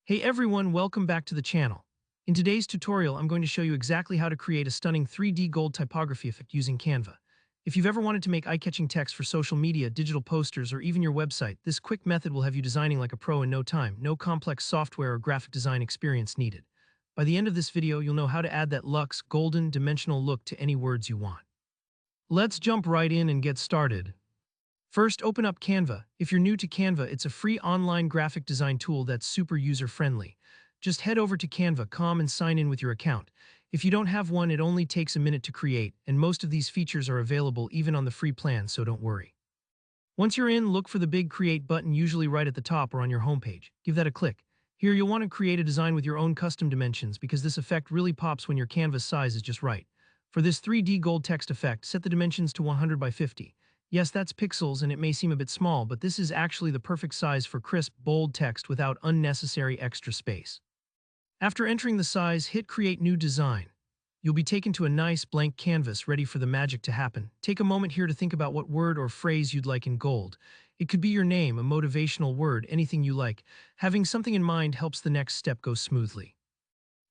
Hey everyone, welcome back to the channel. In today's tutorial, I'm going to show you exactly how to create a stunning 3D gold typography effect using Canva. If you've ever wanted to make eye-catching text for social media, digital posters, or even your website, this quick method will have you designing like a pro in no time. No complex software or graphic design experience needed. By the end of this video, you'll know how to add that luxe, golden, dimensional look to any words you want. Let's jump right in and get started. First, open up Canva. If you're new to Canva, it's a free online graphic design tool that's super user-friendly. Just head over to Canva.com and sign in with your account. If you don't have one, it only takes a minute to create, and most of these features are available even on the free plan, so don't worry. Once you're in, look for the big Create button, usually right at the top or on your homepage. Give that a click. Here, you'll want to create a design with your own custom dimensions because this effect really pops when your canvas size is just right. For this 3D gold text effect, set the dimensions to 100 by 50. Yes, that's pixels and it may seem a bit small, but this is actually the perfect size for crisp, bold text without unnecessary extra space. After entering the size, hit Create New Design. You'll be taken to a nice blank canvas ready for the magic to happen. Take a moment here to think about what word or phrase you'd like in gold. It could be your name, a motivational word, anything you like. Having something in mind helps the next step go smoothly.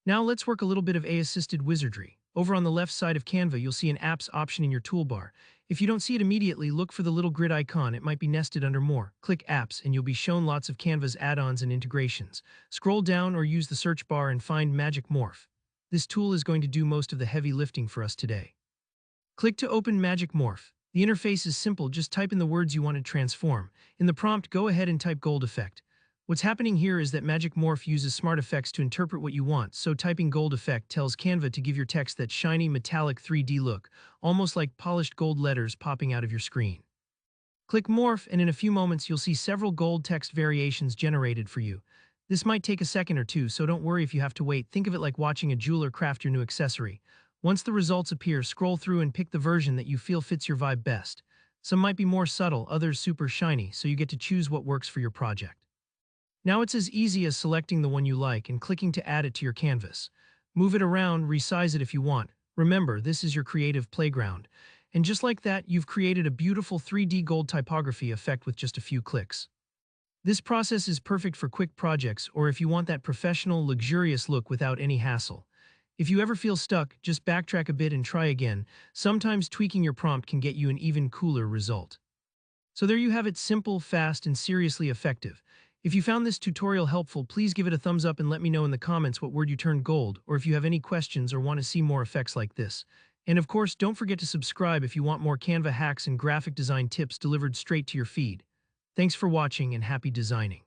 Now let's work a little bit of AI-assisted wizardry. Over on the left side of Canva, you'll see an Apps option in your toolbar. If you don't see it immediately, look for the little grid icon. It might be nested under More. Click Apps, and you'll be shown lots of Canva's add-ons and integrations. Scroll down or use the search bar and find Magic Morph. This tool is going to do most of the heavy lifting for us today. Click to open Magic Morph. The interface is simple, just type in the words you want to transform. In the prompt, go ahead and type Gold Effect. What's happening here is that Magic Morph uses smart effects to interpret what you want, so typing Gold Effect tells Canva to give your text that shiny, metallic 3D look, almost like polished gold letters popping out of your screen. Click Morph, and in a few moments you'll see several gold text variations generated for you. This might take a second or two, so don't worry if you have to wait. Think of it like watching a jeweler craft your new accessory. Once the results appear, scroll through and pick the version that you feel fits your vibe best. Some might be more subtle, others super shiny, so you get to choose what works for your project. Now it's as easy as selecting the one you like and clicking to add it to your canvas. Move it around, resize it if you want. Remember, this is your creative playground. And just like that, you've created a beautiful 3D gold typography effect with just a few clicks. This process is perfect for quick projects or if you want that professional, luxurious look without any hassle. If you ever feel stuck, just backtrack a bit and try again. Sometimes tweaking your prompt can get you an even cooler result. So there you have it, simple, fast, and seriously effective. If you found this tutorial helpful, please give it a thumbs up and let me know in the comments what word you turned gold, or if you have any questions or want to see more effects like this. And of course, don't forget to subscribe if you want more Canva hacks and graphic design tips delivered straight to your feed. Thanks for watching and happy designing.